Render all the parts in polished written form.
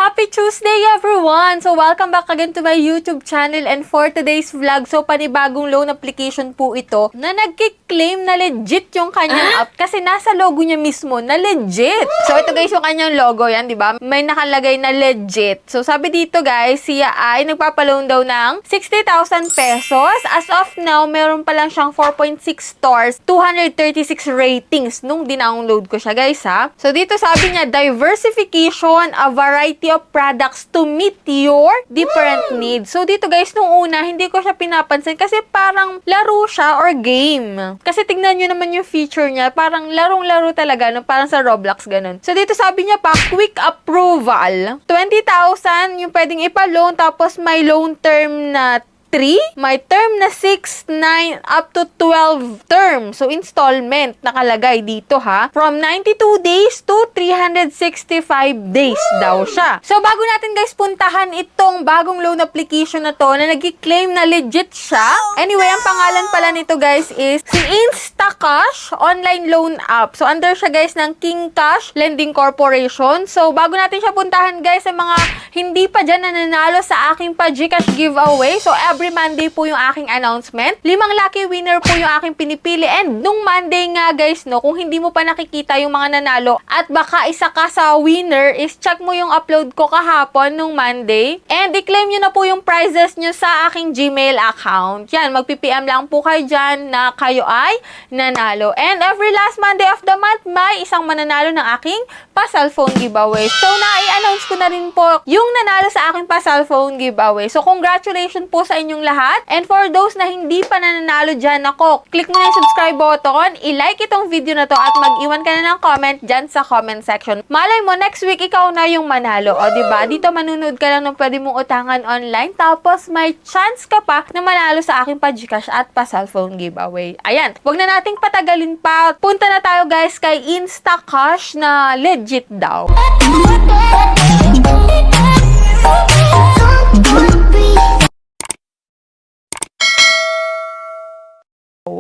Happy Tuesday everyone! So welcome back again to my YouTube channel, and for today's vlog, so panibagong loan application po ito na nagki-claim na legit yung kanyang app kasi nasa logo niya mismo na legit. So ito guys yung kanyang logo, yan, di ba? May nakalagay na legit. So sabi dito guys, siya ay nagpapaloan daw ng 60,000 pesos. As of now, meron pa lang siyang 4.6 stars, 236 ratings nung dinownload ko siya guys ha. So dito sabi niya, diversification, a variety of products to meet your different needs. So dito guys, nung una, hindi ko siya pinapansin kasi parang laro siya or game. Kasi tignan nyo naman yung feature niya, parang larong-laro talaga, no? Parang sa Roblox, ganun. So dito sabi niya pa, quick approval. 20,000 yung pwedeng ipa-loan, tapos may loan term na 3, may term na 6, 9, up to 12 term. So, installment nakalagay dito ha. From 92 days to 365 days daw siya. So, bago natin guys puntahan itong bagong loan application na to na nag-claim na legit siya. Anyway, ang pangalan pala nito guys is si Instacash Online Loan App. So, under siya guys ng King Cash Lending Corporation. So, bago natin siya puntahan guys, sa mga hindi pa dyan nananalo sa aking pa-Gcash giveaway. So, every Monday po yung aking announcement. 5 lucky winner po yung aking pinipili. And nung Monday nga guys, no, kung hindi mo pa nakikita yung mga nanalo at baka isa ka sa winner, is check mo yung upload ko kahapon nung Monday. And i-claim nyo na po yung prizes nyo sa aking Gmail account. Yan, mag-PPM lang po kayo dyan na kayo ay nanalo. And every last Monday of the month, may isang mananalo ng aking pa-cellphone giveaway. So, na-i-announce ko na rin po yung nanalo sa aking pa-cellphone giveaway. So, congratulations po sa inyong lahat. And for those na hindi pa nananalo dyan, ako, click mo na yung subscribe button, i-like itong video na to, at mag-iwan ka na ng comment dyan sa comment section. Malay mo, next week, ikaw na yung manalo. O, diba? Dito manunood ka lang ng pwede mong utangan online, tapos may chance ka pa na manalo sa aking pa-Gcash at pa-cellphone giveaway. Ayan, wag na nating patagalin pa. Punta na tayo guys kay Instacash na legit daw.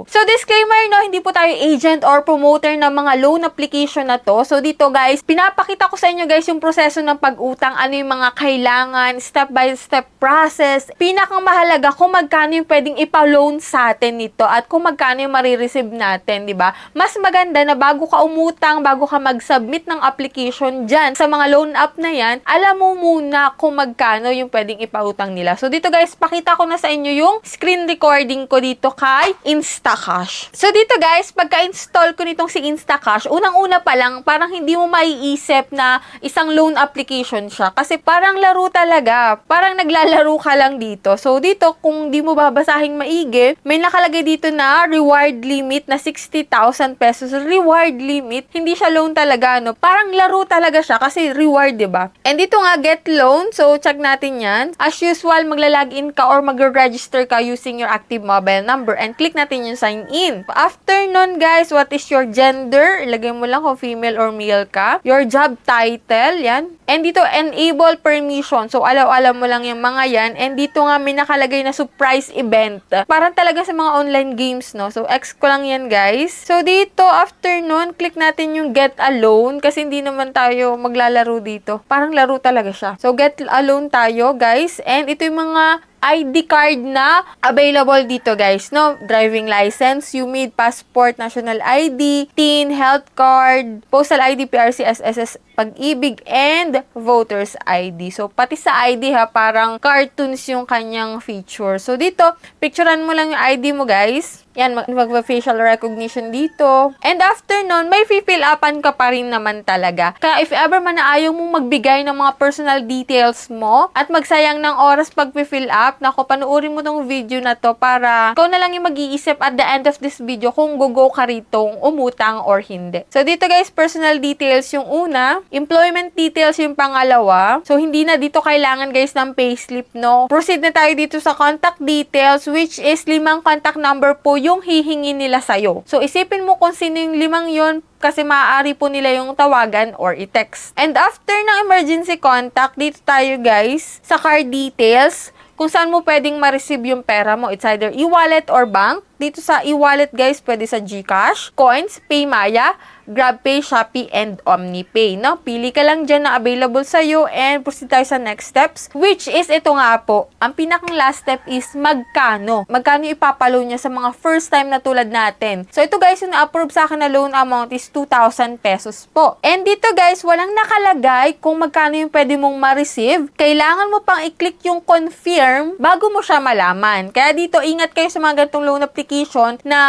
So, disclaimer, no, hindi po tayo agent or promoter ng mga loan application na to. So, dito guys, pinapakita ko sa inyo guys yung proseso ng pag-utang, ano yung mga kailangan, step-by-step process. Pinakang mahalaga kung magkano yung pwedeng ipa-loan sa atin nito at kung magkano yung marireceive natin, di ba? Mas maganda na bago ka umutang, bago ka mag-submit ng application dyan sa mga loan app na yan, alam mo muna kung magkano yung pwedeng ipautang nila. So, dito guys, pakita ko na sa inyo yung screen recording ko dito kay Instacash. So, dito guys, pagka-install ko nitong si Instacash, unang-una pa lang, parang hindi mo maiisip na isang loan application siya. Kasi parang laro talaga. Parang naglalaro ka lang dito. So, dito, kung di mo babasahing maigi, may nakalagay dito na reward limit na 60,000 pesos. Reward limit. Hindi siya loan talaga, no? Parang laro talaga siya kasi reward, diba? And dito nga, get loan. So, check natin yan. As usual, magla-login ka or mag-register ka using your active mobile number and click natin yung sign in. After nun guys, what is your gender? Ilagay mo lang kung female or male ka. Your job title, yan. And dito, enable permission. So, alaw-alaw mo lang yung mga yan. And dito nga, may nakalagay na surprise event. Parang talaga sa mga online games, no? So, X ko lang yan, guys. So, dito, after nun, click natin yung get a loan. Kasi hindi naman tayo maglalaro dito. Parang laro talaga siya. So, get a loan tayo, guys. And ito yung mga ID card na available dito guys, no? Driving license, UMID, passport, national ID, TIN, health card, postal ID, PRC, SSS, Pag-ibig, and voters ID. So, pati sa ID ha, parang cartoons yung kanyang feature. So, dito, picturean mo lang yung ID mo guys. Yan, mag-facial recognition dito. And after nun, may fill upan ka pa rin naman talaga. Kaya if ever man na ayaw mong magbigay ng mga personal details mo at magsayang ng oras pag-fill up, nako, panuorin mo tong video na to para ikaw na lang yung mag-iisip at the end of this video kung go ka ritong umutang or hindi. So, dito guys, personal details yung una. Employment details yung pangalawa. So, hindi na dito kailangan guys ng payslip, no? Proceed na tayo dito sa contact details, which is 5 contact number po yung hihingi nila sa'yo. So, isipin mo kung sino yung 5 yon kasi maaari po nila yung tawagan or i-text. And after ng emergency contact, dito tayo guys sa card details, kung saan mo pwedeng ma-receive yung pera mo. It's either e-wallet or bank. dito sa e-wallet guys, pwede sa GCash, Coins, PayMaya, GrabPay, Shopee, and OmniPay, no? Pili ka lang dyan na available sa'yo and proceed tayo sa next steps, which is ito nga po. Ang pinakang last step is magkano. Magkano ipapaloan niya sa mga first time na tulad natin. So, ito guys, yung na-approve sa akin na loan amount is 2,000 pesos po. And dito guys, walang nakalagay kung magkano yung pwede mong ma-receive. Kailangan mo pang i-click yung confirm bago mo siya malaman. Kaya dito, ingat kayo sa mga ganitong loan application na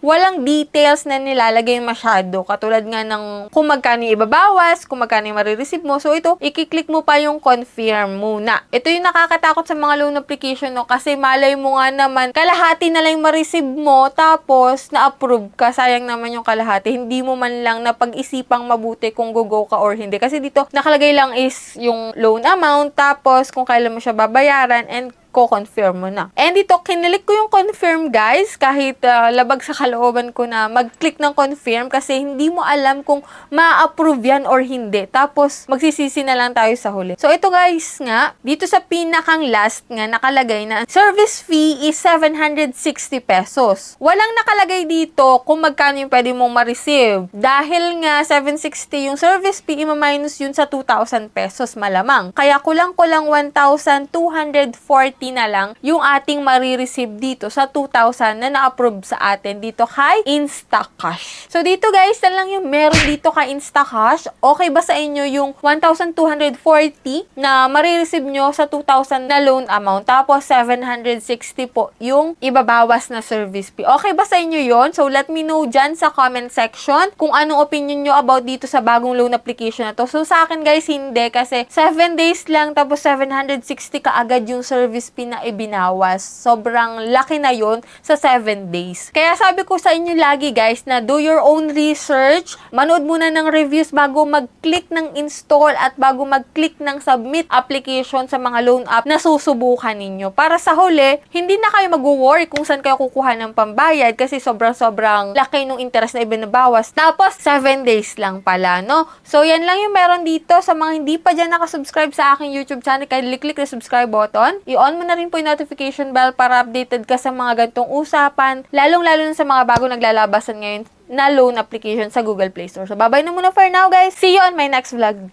walang details na nilalagay masyado. Katulad nga ng kung magkano yung ibabawas, kung magkano yung marireceive mo. So, ito, i-click mo pa yung confirm muna. Ito yung nakakatakot sa mga loan application, no? Kasi malay mo nga naman, kalahati na lang ma-receive mo, tapos na-approve ka. Sayang naman yung kalahati. Hindi mo man lang napag-isipang mabuti kung go ka or hindi. Kasi dito, nakalagay lang is yung loan amount, tapos kung kailan mo siya babayaran, and ko-confirm mo na. And dito, kinilik ko yung confirm guys, kahit labag sa kalooban ko na mag-click ng confirm kasi hindi mo alam kung ma-approve yan or hindi. Tapos, magsisisi na lang tayo sa huli. So, ito guys nga, dito sa pinakang last nga, nakalagay na service fee is 760 pesos. Walang nakalagay dito kung magkano yung pwede mong ma-receive. Dahil nga, 760 yung service fee, ima-minus yun sa 2,000 pesos malamang. Kaya kulang-kulang 1,240 na lang yung ating marireceive dito sa 2,000 na na-approve sa atin dito kay Instacash. So, dito guys, na lang yung meron dito kay Instacash. Okay ba sa inyo yung 1,240 na marireceive nyo sa 2,000 na loan amount? Tapos, 760 po yung ibabawas na service fee. Okay ba sa inyo yon? So, let me know dyan sa comment section kung anong opinion nyo about dito sa bagong loan application na to. So, sa akin guys, hindi. Kasi 7 days lang, tapos 760 kaagad yung service fee na ibinawas. Sobrang laki na yon sa 7 days. Kaya sabi ko sa inyo lagi guys na do your own research. Manood muna ng reviews bago mag-click ng install at bago mag-click ng submit application sa mga loan app na susubukan ninyo. Para sa huli, hindi na kayo mag-worry kung saan kayo kukuha ng pambayad kasi sobrang laki ng interest na ibinabawas. Tapos, 7 days lang pala, no? So, yan lang yung meron dito. Sa mga hindi pa dyan nakasubscribe sa aking YouTube channel, kaya click the subscribe button. I-on mo na rin po yung notification bell para updated ka sa mga gantong usapan, lalong-lalo na sa mga bago naglalabasan ngayon na loan application sa Google Play Store. So, bye-bye na muna for now, guys. See you on my next vlog.